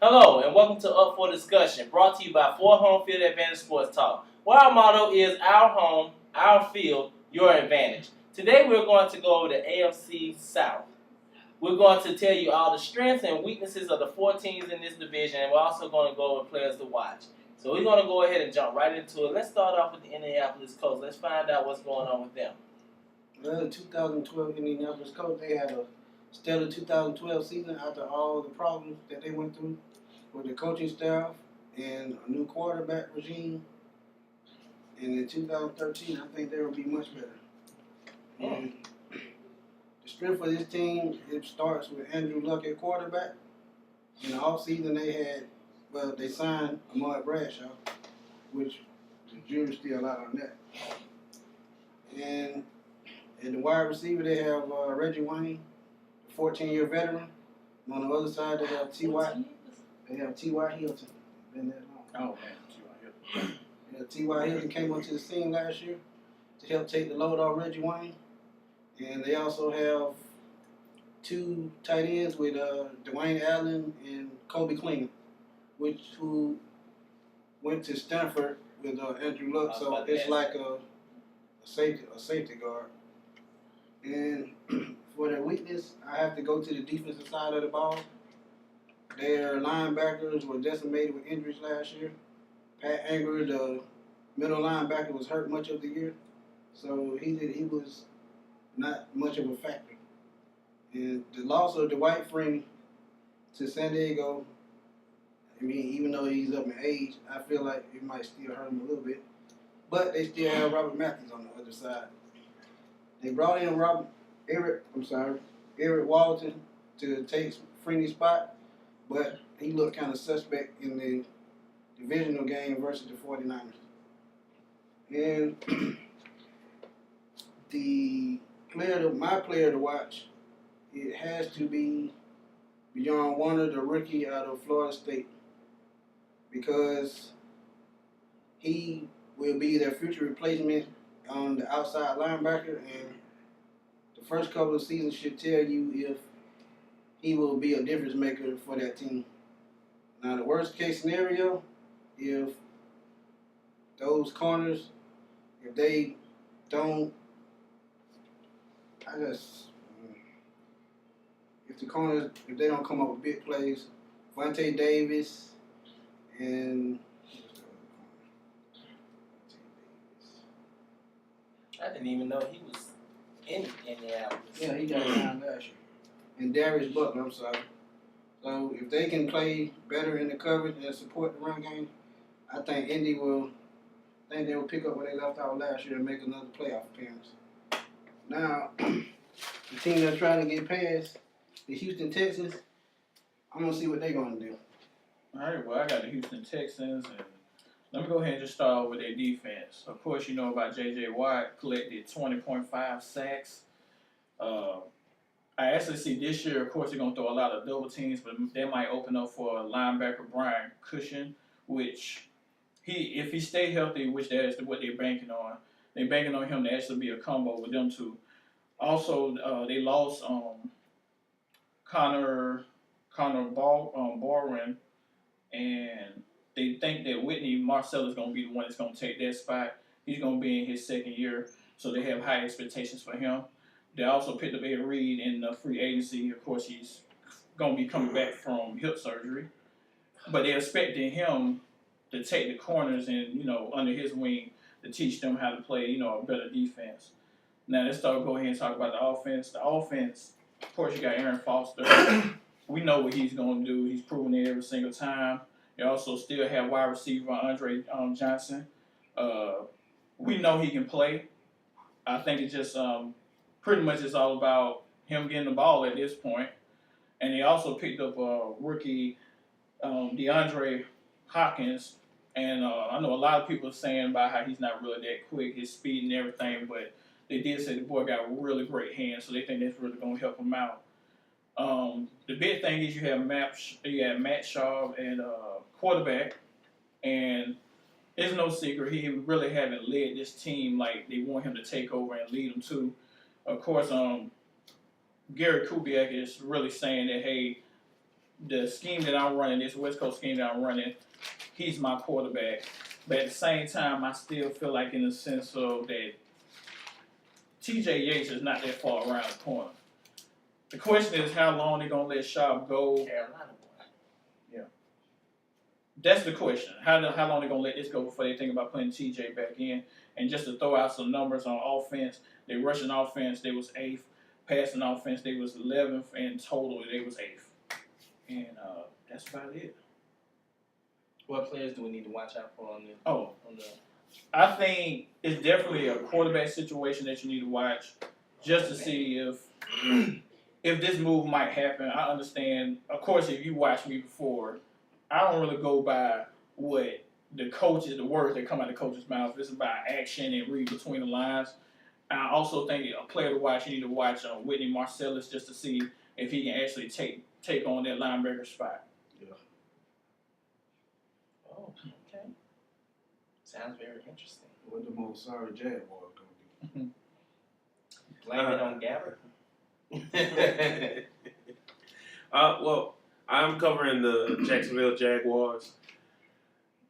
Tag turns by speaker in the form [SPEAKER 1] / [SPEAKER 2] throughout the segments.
[SPEAKER 1] Hello, and welcome to Up for Discussion, brought to you by 4 Home Field Advantage Sports Talk, where our motto is our home, our field, your advantage. Today we're going to go over the AFC South. We're going to tell you all the strengths and weaknesses of the 4 teams in this division, and we're also going to go over players to watch. So we're going to go ahead and jump right into it. Let's start off with the Indianapolis Colts. Let's find out what's going on with them.
[SPEAKER 2] Well, the 2012 Indianapolis Colts, they had a stellar 2012 season after all the problems that they went through with the coaching staff and a new quarterback regime. And in 2013, I think they will be much better. And the strength of this team, it starts with Andrew Luck at quarterback. In the offseason, they signed Ahmad Bradshaw, which the jury's still out on that. And in the wide receiver, they have Reggie Wayne, a 14-year veteran. And on the other side, they have T.Y. Hilton. Been that long.
[SPEAKER 1] Oh, man, T.Y. Hilton.
[SPEAKER 2] Yeah, T.Y. Hilton came onto the scene last year to help take the load off Reggie Wayne. And they also have 2 tight ends with Dwayne Allen and Kobe Cleveland, who went to Stanford with Andrew Luck. So it's like a safety guard. And for their weakness, I have to go to the defensive side of the ball. Their linebackers were decimated with injuries last year. Pat Anger, the middle linebacker, was hurt much of the year, so he was not much of a factor. And the loss of Dwight Freeney to San Diego, I mean, even though he's up in age, I feel like it might still hurt him a little bit. But they still have Robert Matthews on the other side. They brought in Eric Walton to take Freeney's spot, but he looked kind of suspect in the divisional game versus the 49ers. And my player to watch, it has to be Bjorn Warner, the rookie out of Florida State, because he will be their future replacement on the outside linebacker, and the first couple of seasons should tell you if he will be a difference maker for that team. Now, the worst case scenario, if those corners, if they don't, if they don't come up with big plays, Vontae Davis and
[SPEAKER 1] I didn't even know he was in Indianapolis.
[SPEAKER 2] Yeah, he got signed last year. And Darius Butler, I'm sorry. So if they can play better in the coverage and support the run game, I think they will pick up where they left off last year and make another playoff appearance. Now, the team that's trying to get past the Houston Texans, I'm gonna see what they're gonna do.
[SPEAKER 3] All right, well, I got the Houston Texans, and let me go ahead and just start with their defense. Of course, you know about J.J. Watt, collected 20.5 sacks. I actually see this year, of course, they're going to throw a lot of double teams, but they might open up for linebacker Brian Cushion, which if he stay healthy, which that is what they're banking on him to actually be a combo with them two. Also, they lost Connor Barwin, and they think that Whitney Marcel is going to be the one that's going to take that spot. He's going to be in his second year, so they have high expectations for him. They also picked up Ed Reed in the free agency. Of course, he's going to be coming back from hip surgery. But they're expecting him to take the corners and, under his wing to teach them how to play, a better defense. Now, let's go ahead and talk about the offense. The offense, of course, you got Aaron Foster. We know what he's going to do. He's proven it every single time. They also still have wide receiver Andre Johnson. We know he can play. I think it's just pretty much it's all about him getting the ball at this point. And they also picked up a rookie, DeAndre Hopkins. And I know a lot of people are saying about how he's not really that quick, his speed and everything, but they did say the boy got really great hands, so they think that's really going to help him out. The big thing is you have Matt Shaw and quarterback, and it's no secret he really haven't led this team like they want him to take over and lead them to. Of course, Gary Kubiak is really saying that, hey, the scheme that I'm running, this West Coast scheme that I'm running, he's my quarterback. But at the same time, I still feel like in the sense of that T.J. Yates is not that far around the corner. The question is how long they're going to let Sharp go.
[SPEAKER 1] Carolina boy.
[SPEAKER 3] Yeah. That's the question. How long they're going to let this go before they think about putting T.J. back in. And just to throw out some numbers on offense, their rushing offense, they was 8th. Passing offense, they was 11th. And total, they was 8th. And that's about it.
[SPEAKER 1] What players do we need to watch out for on the?
[SPEAKER 3] I think it's definitely a quarterback situation that you need to watch just to see if this move might happen. I understand. Of course, if you watch me before, I don't really go by what the words that come out of the coach's mouth. It's about action and read between the lines. I also think a player to watch, you need to watch Whitney Marcellus just to see if he can actually take on that linebacker spot.
[SPEAKER 1] Oh, okay. Sounds very interesting.
[SPEAKER 2] What the most sorry Jaguars gonna be?
[SPEAKER 1] Blame it on Gabbert.
[SPEAKER 4] Well, I'm covering the Jacksonville Jaguars.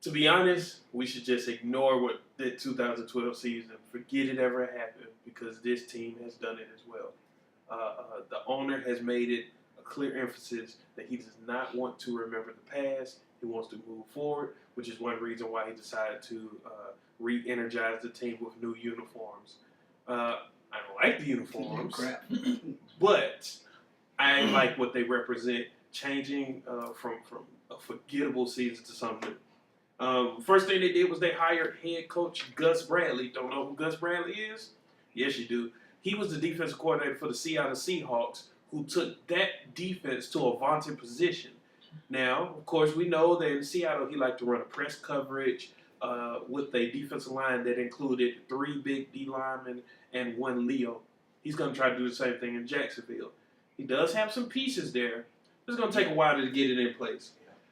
[SPEAKER 4] To be honest, we should just ignore what the 2012 season. Forget it ever happened because this team has done it as well. The owner has made it a clear emphasis that he does not want to remember the past. He wants to move forward, which is one reason why he decided to re-energize the team with new uniforms. I don't like the uniforms, but I like what they represent, changing from a forgettable season to something new. First thing they did was they hired head coach Gus Bradley. Don't know who Gus Bradley is? Yes, you do. He was the defensive coordinator for the Seattle Seahawks, who took that defense to a vaunted position. Now, of course, we know that in Seattle, he liked to run a press coverage with a defensive line that included 3 big D linemen and 1 Leo. He's going to try to do the same thing in Jacksonville. He does have some pieces there. It's going to take a while to get it in place.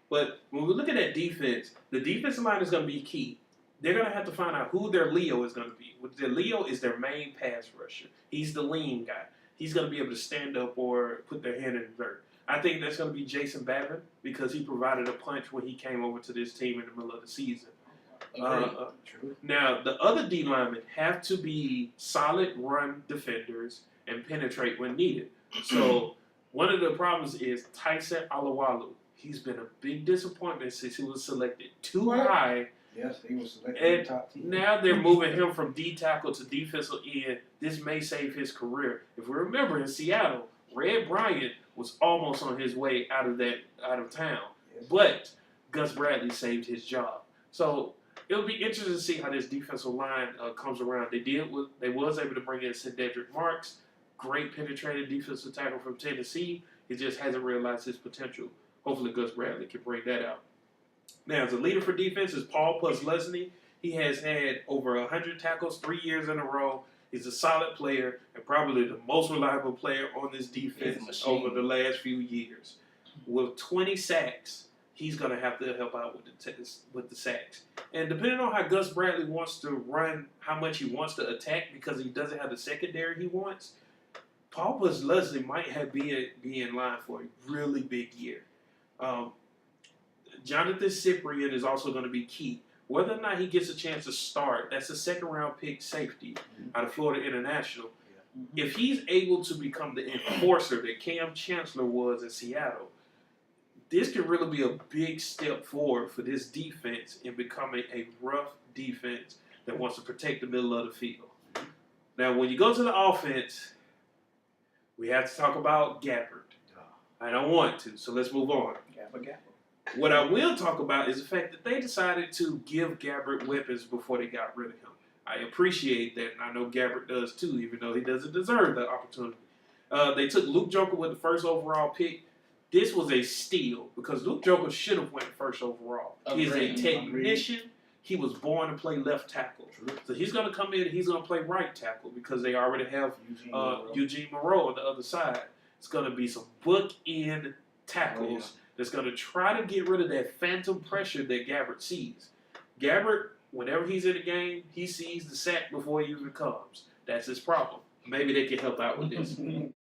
[SPEAKER 4] But when we look at that defense, the defensive line is going to be key. They're going to have to find out who their Leo is going to be. Their Leo is their main pass rusher. He's the lean guy. He's going to be able to stand up or put their hand in the dirt. I think that's going to be Jason Babin because he provided a punch when he came over to this team in the middle of the season. Now, the other D linemen have to be solid run defenders and penetrate when needed. So one of the problems is Tyson Alualu. He's been a big disappointment since he was selected too high.
[SPEAKER 2] Yes, he was selected in the top 10.
[SPEAKER 4] Now they're moving him from D tackle to defensive end. This may save his career. If we remember in Seattle, Red Bryant was almost on his way out of town, but Gus Bradley saved his job. So it'll be interesting to see how this defensive line comes around. They was able to bring in Cedric Marks, great penetrating defensive tackle from Tennessee. He just hasn't realized his potential. Hopefully Gus Bradley can bring that out. Now, as a leader for defense is Paul Posluszny. He has had over 100 tackles 3 years in a row. He's a solid player and probably the most reliable player on this defense over the last few years. With 20 sacks, he's going to have to help out with the sacks. And depending on how Gus Bradley wants to run, how much he wants to attack because he doesn't have the secondary he wants, Paul Posluszny might be in line for a really big year. Jonathan Cyprien is also going to be key. Whether or not he gets a chance to start, that's a second-round pick safety out of Florida International. If he's able to become the enforcer that Cam Chancellor was in Seattle, this could really be a big step forward for this defense in becoming a rough defense that wants to protect the middle of the field. Now, when you go to the offense, we have to talk about Gabbert. I don't want to, so let's move on. What I will talk about is the fact that they decided to give Gabbert weapons before they got rid of him. I appreciate that, and I know Gabbert does too, even though he doesn't deserve the opportunity. They took Luke Joker with the first overall pick. This was a steal because Luke Joker should have went first overall. He's a technician. He was born to play left tackle. So he's going to come in and he's going to play right tackle because they already have Eugene Moreau on the other side. It's going to be some bookend tackles that's going to try to get rid of that phantom pressure that Gabbert sees. Gabbert, whenever he's in the game, he sees the sack before he even comes. That's his problem. Maybe they can help out with this.